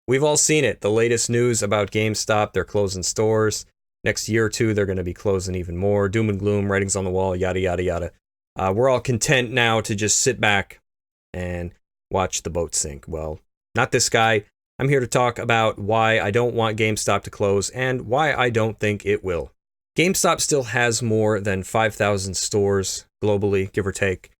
We've all seen it. The latest news about GameStop, they're closing stores. Next year or two, they're going to be closing even more. Doom and gloom, writings on the wall, yada, yada, yada. We're all content now to just sit back and watch the boat sink. Well, not this guy. I'm here to talk about why I don't want GameStop to close and why I don't think it will. GameStop still has more than 5,000 stores globally, give or take.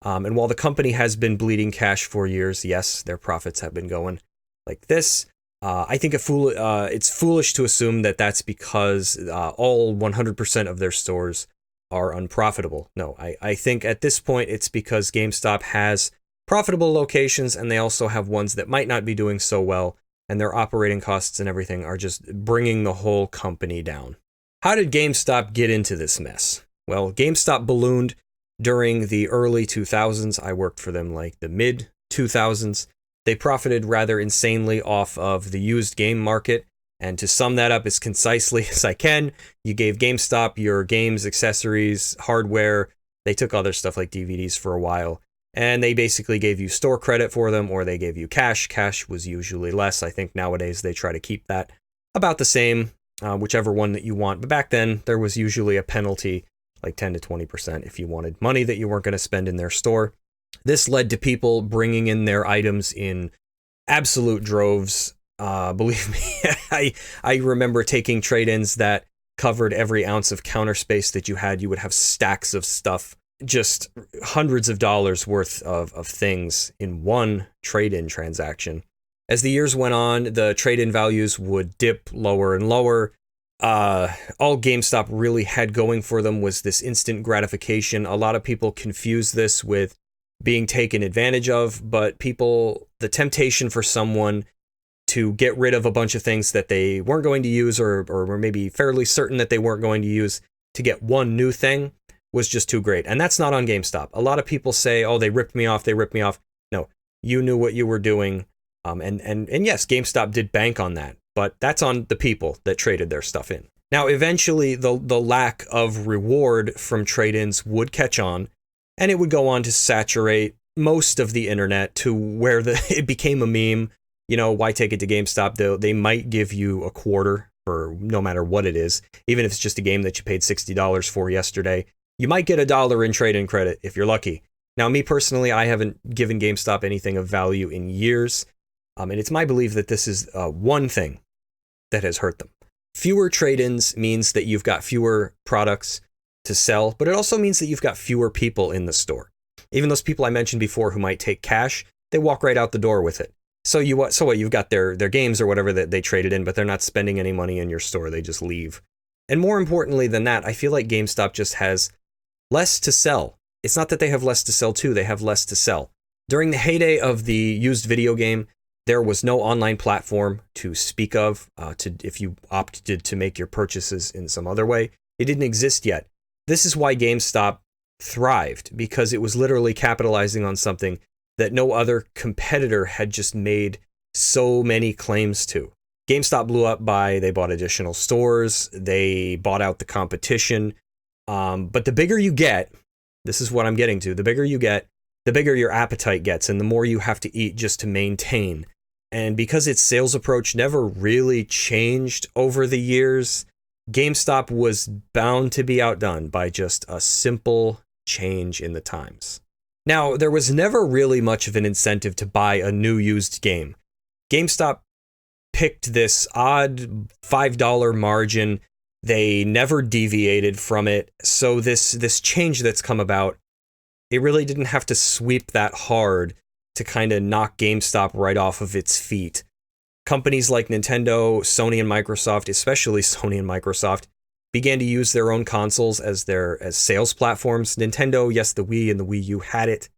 And while the company has been bleeding cash for years, yes, their profits have been going like this. I think it's foolish to assume that that's because all 100% of their stores are unprofitable. No, I think at this point it's because GameStop has profitable locations and they also have ones that might not be doing so well, and their operating costs and everything are just bringing the whole company down. How did GameStop get into this mess? Well, GameStop ballooned during the early 2000s. I worked for them like the mid 2000s. They profited rather insanely off of the used game market. And to sum that up as concisely as I can, you gave GameStop your games, accessories, hardware. They took other stuff like DVDs for a while. And they basically gave you store credit for them, or they gave you cash. Cash was usually less. I think nowadays they try to keep that about the same, whichever one that you want. But back then, there was usually a penalty, like 10 to 20% if you wanted money that you weren't going to spend in their store. This led to people bringing in their items in absolute droves. Believe me, I remember taking trade-ins that covered every ounce of counter space that you had. You would have stacks of stuff, just hundreds of dollars worth of things in one trade-in transaction. As the years went on, the trade-in values would dip lower and lower. All GameStop really had going for them was this instant gratification. A lot of people confuse this with being taken advantage of, but the temptation for someone to get rid of a bunch of things that they weren't going to use or were maybe fairly certain that they weren't going to use to get one new thing was just too great. And that's not on GameStop. A lot of people say, oh, they ripped me off. No, you knew what you were doing. And yes, GameStop did bank on that, but that's on the people that traded their stuff in. Now, eventually, the lack of reward from trade-ins would catch on, and it would go on to saturate most of the internet to where it became a meme. You know, why take it to GameStop? They might give you a quarter for no matter what it is, even if it's just a game that you paid $60 for yesterday. You might get $1 in trade-in credit if you're lucky. Now, me personally, I haven't given GameStop anything of value in years, and it's my belief that this is one thing that has hurt them. Fewer trade-ins means that you've got fewer products to sell, but it also means that you've got fewer people in the store. Even those people I mentioned before who might take cash, they walk right out the door with it. So what? You've got their games or whatever that they traded in, but they're not spending any money in your store. They just leave. And more importantly than that, I feel like GameStop just has less to sell. It's not that they have less to sell too, they have less to sell. During the heyday of the used video game, there was no online platform to speak of if you opted to make your purchases in some other way. It didn't exist yet. This is why GameStop thrived, because it was literally capitalizing on something that no other competitor had just made so many claims to. GameStop blew up they bought additional stores, they bought out the competition. But the bigger you get, this is what I'm getting to, the bigger you get, the bigger your appetite gets, and the more you have to eat just to maintain. And because its sales approach never really changed over the years, GameStop was bound to be outdone by just a simple change in the times. Now, there was never really much of an incentive to buy a new used game. GameStop picked this odd $5 margin. They never deviated from it. So this change that's come about, it really didn't have to sweep that hard to kind of knock GameStop right off of its feet. Companies like Nintendo, Sony, and Microsoft, especially Sony and Microsoft, began to use their own consoles as sales platforms. Nintendo, yes, the Wii and the Wii U had it,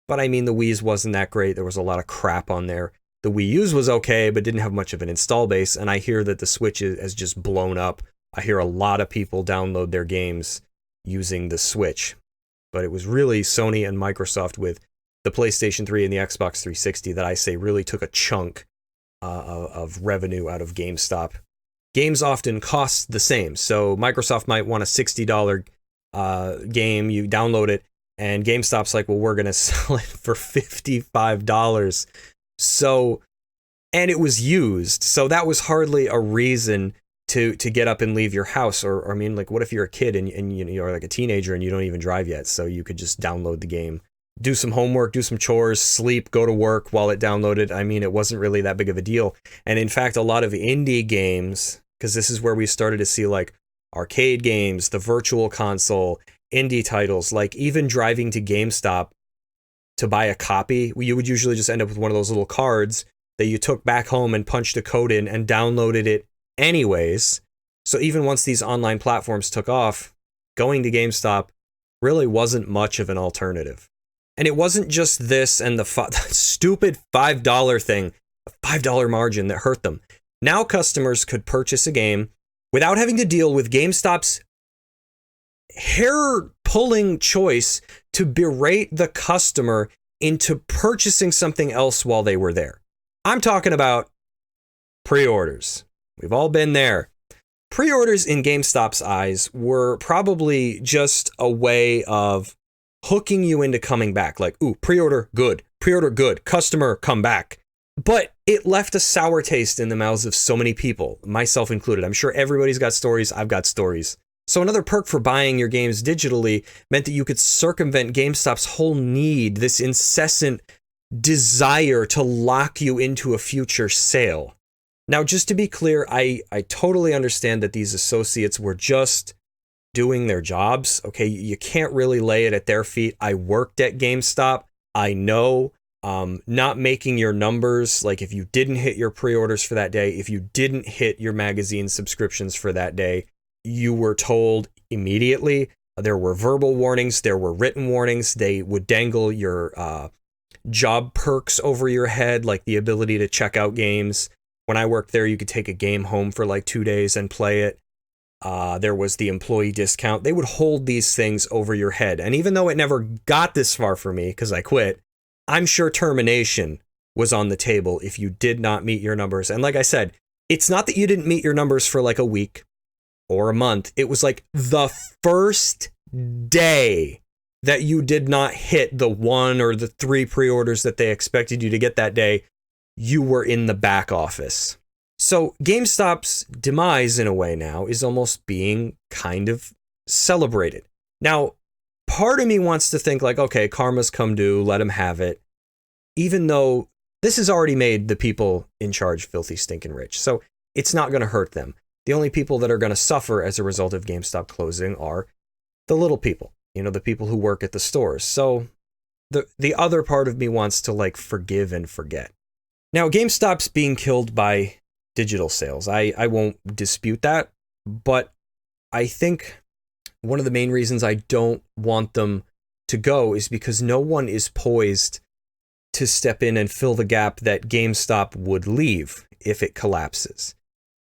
but I mean, the Wii's wasn't that great. There was a lot of crap on there. The Wii U's was okay, but didn't have much of an install base, and I hear that the Switch has just blown up. I hear a lot of people download their games using the Switch, but it was really Sony and Microsoft with the PlayStation 3 and the Xbox 360 that I say really took a chunk of revenue out of GameStop. Games often cost the same, so Microsoft might want a $60 game, you download it, and GameStop's like, well, we're going to sell it for $55. So and it was used. So that was hardly a reason to get up and leave your house. Or I mean, like, what if you're a kid and you're like a teenager and you don't even drive yet? So you could just download the game, do some homework, do some chores, sleep, go to work while it downloaded. I mean, it wasn't really that big of a deal. And in fact, a lot of indie games, because this is where we started to see like arcade games, the virtual console, indie titles, like even driving to GameStop to buy a copy, you would usually just end up with one of those little cards that you took back home and punched a code in and downloaded it anyways. So even once these online platforms took off, going to GameStop really wasn't much of an alternative. And it wasn't just this and the stupid $5 thing, a $5 margin that hurt them. Now customers could purchase a game without having to deal with GameStop's hair-pulling choice to berate the customer into purchasing something else while they were there. I'm talking about pre-orders. We've all been there. Pre-orders in GameStop's eyes were probably just a way of hooking you into coming back. Like, ooh, pre-order good, customer come back. But it left a sour taste in the mouths of so many people, myself included. I'm sure everybody's got stories. I've got stories. So another perk for buying your games digitally meant that you could circumvent GameStop's whole need, this incessant desire to lock you into a future sale. Now, just to be clear, I totally understand that these associates were just doing their jobs. Okay, you can't really lay it at their feet. I worked at GameStop. I know not making your numbers, like if you didn't hit your pre-orders for that day, if you didn't hit your magazine subscriptions for that day, you were told immediately. There were verbal warnings. There were written warnings. They would dangle your job perks over your head, like the ability to check out games. When I worked there, you could take a game home for like 2 days and play it. There was the employee discount. They would hold these things over your head. And even though it never got this far for me, because I quit, I'm sure termination was on the table if you did not meet your numbers. And like I said, it's not that you didn't meet your numbers for like a week or a month. It was like the first day that you did not hit the 1 or the 3 pre-orders that they expected you to get that day, you were in the back office. So GameStop's demise in a way now is almost being kind of celebrated. Now, part of me wants to think like, okay, karma's come due, let them have it. Even though this has already made the people in charge filthy stinking rich. So it's not going to hurt them. The only people that are going to suffer as a result of GameStop closing are the little people, the people who work at the stores. So the other part of me wants to like forgive and forget. Now, GameStop's being killed by digital sales. I won't dispute that, but I think one of the main reasons I don't want them to go is because no one is poised to step in and fill the gap that GameStop would leave if it collapses.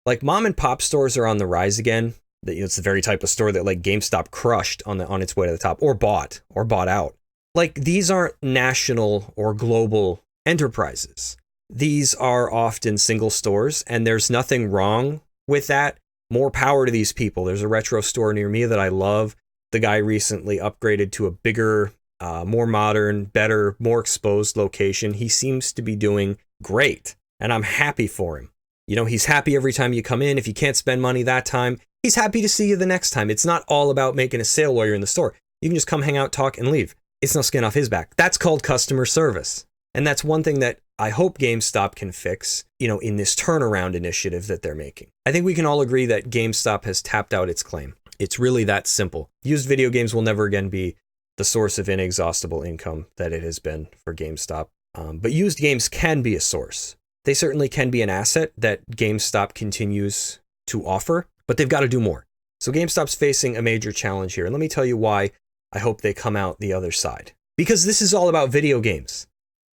Like mom and pop stores are on the rise again. It's the very type of store that like GameStop crushed on its way to the top or bought out. Like these aren't national or global enterprises. These are often single stores, and there's nothing wrong with that. More power to these people. There's a retro store near me that I love. The guy recently upgraded to a bigger, more modern, better, more exposed location. He seems to be doing great, and I'm happy for him. He's happy every time you come in. If you can't spend money that time, he's happy to see you the next time. It's not all about making a sale while you're in the store. You can just come hang out, talk, and leave. It's no skin off his back. That's called customer service. And that's one thing that I hope GameStop can fix, in this turnaround initiative that they're making. I think we can all agree that GameStop has tapped out its claim. It's really that simple. Used video games will never again be the source of inexhaustible income that it has been for GameStop. But used games can be a source. They certainly can be an asset that GameStop continues to offer, but they've got to do more. So GameStop's facing a major challenge here. And let me tell you why I hope they come out the other side. Because this is all about video games.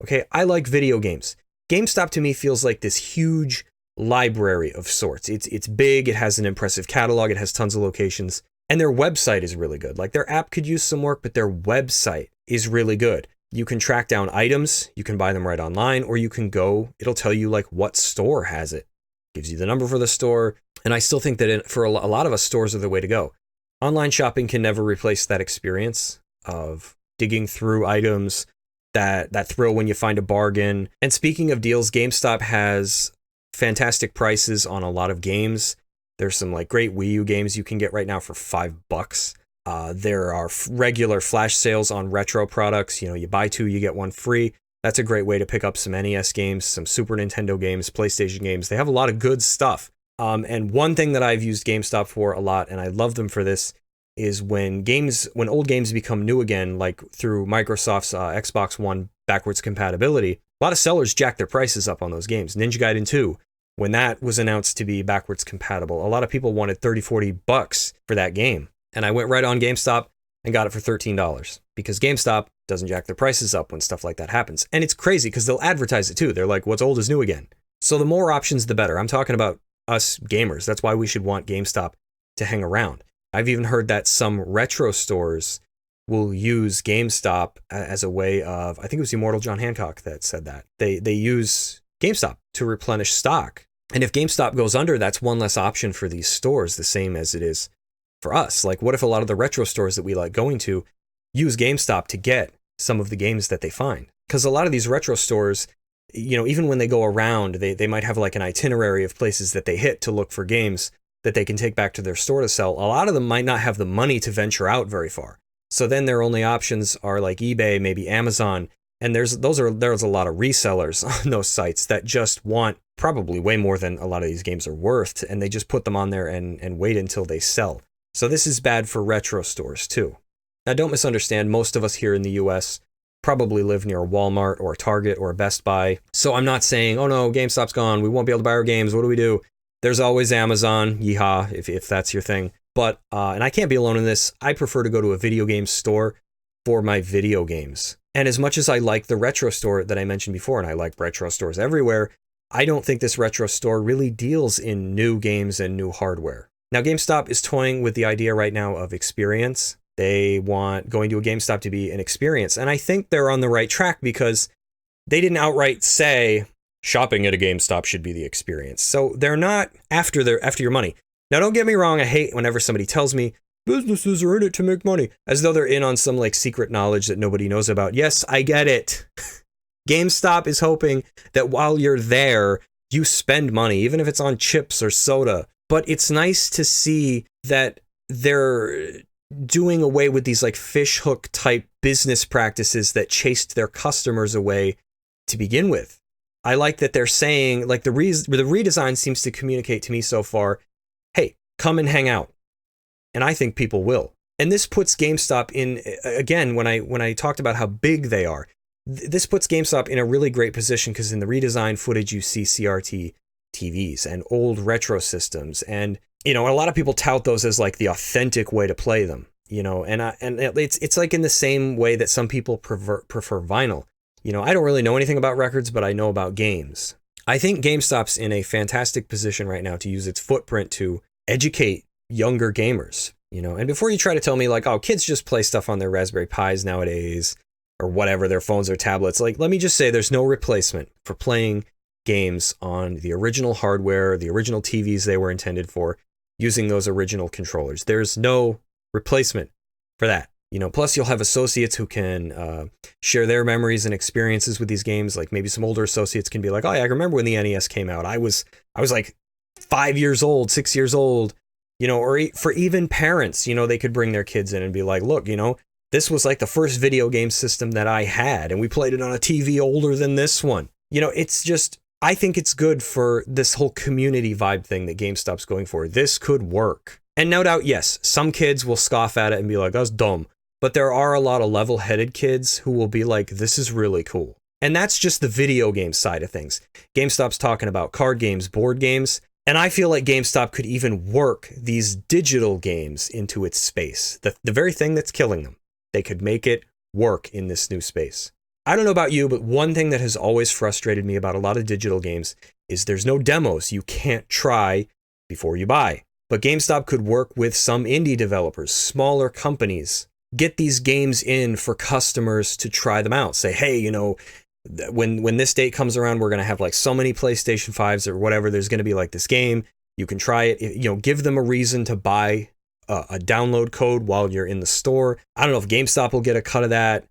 Okay, I like video games. GameStop to me feels like this huge library of sorts. It's big, it has an impressive catalog, it has tons of locations, and their website is really good. Like their app could use some work, but their website is really good. You can track down items, you can buy them right online, or you can go, it'll tell you like what store has it. Gives you the number for the store, and I still think that for a lot of us, stores are the way to go. Online shopping can never replace that experience of digging through items, that thrill when you find a bargain. And speaking of deals, GameStop has fantastic prices on a lot of games. There's some like great Wii U games you can get right now for $5. There are regular flash sales on retro products. You know, you buy 2, you get 1 free. That's a great way to pick up some NES games, some Super Nintendo games, PlayStation games. They have a lot of good stuff. And one thing that I've used GameStop for a lot, and I love them for this, is when old games become new again, like through Microsoft's Xbox One backwards compatibility, a lot of sellers jack their prices up on those games. Ninja Gaiden 2, when that was announced to be backwards compatible, a lot of people wanted $30-$40 for that game. And I went right on GameStop and got it for $13 because GameStop doesn't jack their prices up when stuff like that happens. And it's crazy because they'll advertise it too. They're like, what's old is new again. So the more options, the better. I'm talking about us gamers. That's why we should want GameStop to hang around. I've even heard that some retro stores will use GameStop as a way of, I think it was Immortal John Hancock that said that. They use GameStop to replenish stock. And if GameStop goes under, that's one less option for these stores, the same as it is for us. Like, what if a lot of the retro stores that we like going to use GameStop to get some of the games that they find? Because a lot of these retro stores, you know, even when they go around, they might have like an itinerary of places that they hit to look for games that they can take back to their store to sell. A lot of them might not have the money to venture out very far. So then their only options are like eBay, maybe Amazon. And there's a lot of resellers on those sites that just want probably way more than a lot of these games are worth. And they just put them on there and wait until they sell. So this is bad for retro stores too. Now don't misunderstand, most of us here in the US probably live near a Walmart or a Target or a Best Buy. So I'm not saying, oh no, GameStop's gone, we won't be able to buy our games, what do we do? There's always Amazon, yeehaw, if that's your thing. But, and I can't be alone in this, I prefer to go to a video game store for my video games. And as much as I like the retro store that I mentioned before, and I like retro stores everywhere, I don't think this retro store really deals in new games and new hardware. Now, GameStop is toying with the idea right now of experience. They want going to a GameStop to be an experience. And I think they're on the right track because they didn't outright say shopping at a GameStop should be the experience. So they're not after your money. Now, don't get me wrong. I hate whenever somebody tells me businesses are in it to make money, as though they're in on some like secret knowledge that nobody knows about. Yes, I get it. GameStop is hoping that while you're there, you spend money, even if it's on chips or soda. But it's nice to see that they're doing away with these like fishhook type business practices that chased their customers away to begin with. I like that they're saying, like, the redesign seems to communicate to me so far, hey, come and hang out. And I think people will. And this puts GameStop in, again, when I talked about how big they are, this puts GameStop in a really great position because in the redesign footage, you see CRT TVs and old retro systems. And, you know, a lot of people tout those as like the authentic way to play them, you know, and it's like in the same way that some people prefer vinyl. You know, I don't really know anything about records, but I know about games. I think GameStop's in a fantastic position right now to use its footprint to educate younger gamers, you know, and before you try to tell me like, oh, kids just play stuff on their Raspberry Pis nowadays or whatever, their phones or tablets, like, let me just say there's no replacement for playing games on the original hardware, the original TVs they were intended for, using those original controllers. There's no replacement for that. You know, plus you'll have associates who can share their memories and experiences with these games. Like maybe some older associates can be like, oh yeah, I remember when the NES came out. I was like 5 years old, 6 years old, you know, or for even parents, you know, they could bring their kids in and be like, look, you know, this was like the first video game system that I had, and we played it on a TV older than this one. You know, it's just, I think it's good for this whole community vibe thing that GameStop's going for. This could work. And no doubt, yes, some kids will scoff at it and be like, that's dumb. But there are a lot of level-headed kids who will be like, this is really cool. And that's just the video game side of things. GameStop's talking about card games, board games, and I feel like GameStop could even work these digital games into its space. The very thing that's killing them. They could make it work in this new space. I don't know about you, but one thing that has always frustrated me about a lot of digital games is there's no demos you can't try before you buy. But GameStop could work with some indie developers, smaller companies, get these games in for customers to try them out. Say, hey, you know, when this date comes around, we're going to have like so many PlayStation 5s or whatever. There's going to be like this game. You can try it, you know, give them a reason to buy a download code while you're in the store. I don't know if GameStop will get a cut of that.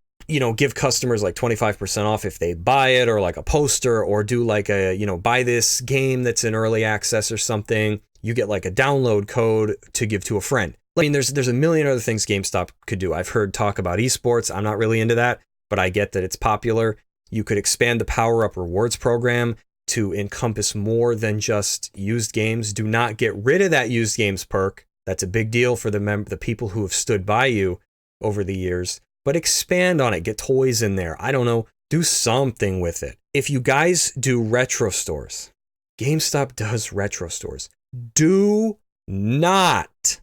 give customers like 25% off if they buy it, or like a poster, or do like a, buy this game that's in early access or something. You get like a download code to give to a friend. I mean, there's a million other things GameStop could do. I've heard talk about esports. I'm not really into that, but I get that it's popular. You could expand the Power Up Rewards program to encompass more than just used games. Do not get rid of that used games perk. That's a big deal for the people who have stood by you over the years. But expand on it. Get toys in there. I don't know. Do something with it. If you guys do retro stores, GameStop does retro stores. Do not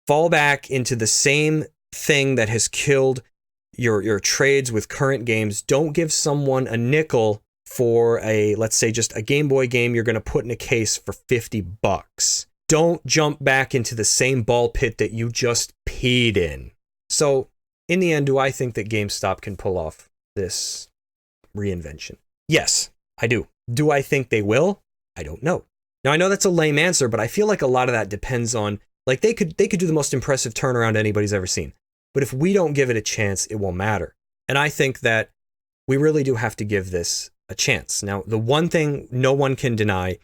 fall back into the same thing that has killed your trades with current games. Don't give someone a nickel for let's say just a Game Boy game you're going to put in a case for $50. Don't jump back into the same ball pit that you just peed in. So, in the end, do I think that GameStop can pull off this reinvention? Yes, I do. Do I think they will? I don't know. Now, I know that's a lame answer, but I feel like a lot of that depends on, like, they could do the most impressive turnaround anybody's ever seen. But if we don't give it a chance, it won't matter. And I think that we really do have to give this a chance. Now, the one thing no one can deny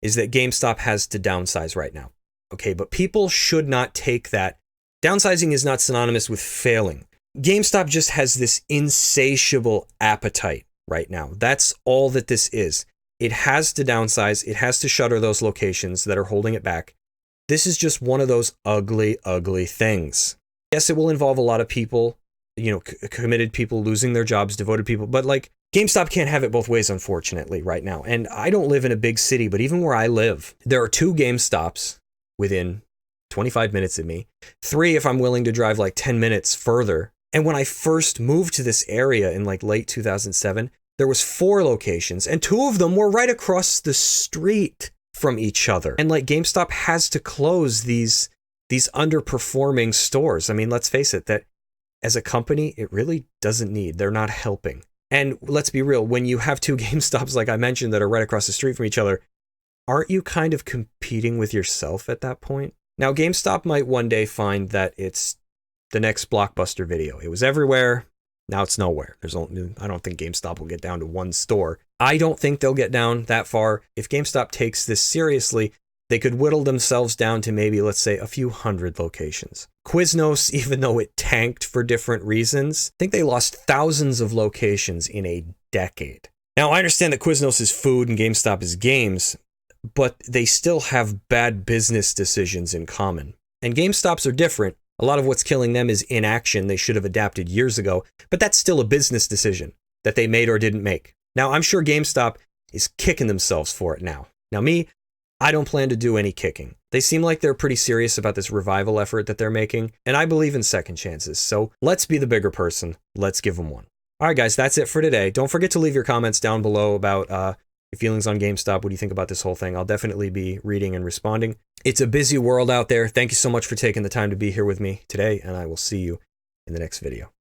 is that GameStop has to downsize right now. Okay, but people should not take that. Downsizing is not synonymous with failing. GameStop just has this insatiable appetite right now. That's all that this is. It has to downsize. It has to shutter those locations that are holding it back. This is just one of those ugly, ugly things. Yes, it will involve a lot of people, committed people losing their jobs, devoted people, but like GameStop can't have it both ways, unfortunately, right now. And I don't live in a big city, but even where I live, there are 2 GameStops within 25 minutes of me, 3 if I'm willing to drive like 10 minutes further. And when I first moved to this area in like late 2007, there was 4 locations, and 2 of them were right across the street from each other. And like GameStop has to close these underperforming stores. I mean, let's face it, that as a company, it really doesn't need. They're not helping. And let's be real, when you have 2 GameStops, like I mentioned, that are right across the street from each other, aren't you kind of competing with yourself at that point? Now, GameStop might one day find that it's the next Blockbuster Video. It was everywhere. Now it's nowhere. I don't think GameStop will get down to 1 store. I don't think they'll get down that far. If GameStop takes this seriously, they could whittle themselves down to maybe, let's say, a few hundred locations. Quiznos, even though it tanked for different reasons, I think they lost thousands of locations in a decade. Now, I understand that Quiznos is food and GameStop is games, but they still have bad business decisions in common. And GameStops are different. A lot of what's killing them is inaction. They should have adapted years ago, but that's still a business decision that they made or didn't make. Now, I'm sure GameStop is kicking themselves for it now. Now, me, I don't plan to do any kicking. They seem like they're pretty serious about this revival effort that they're making, and I believe in second chances. So let's be the bigger person. Let's give them one. All right, guys, that's it for today. Don't forget to leave your comments down below about your feelings on GameStop. What do you think about this whole thing? I'll definitely be reading and responding. It's a busy world out there. Thank you so much for taking the time to be here with me today, and I will see you in the next video.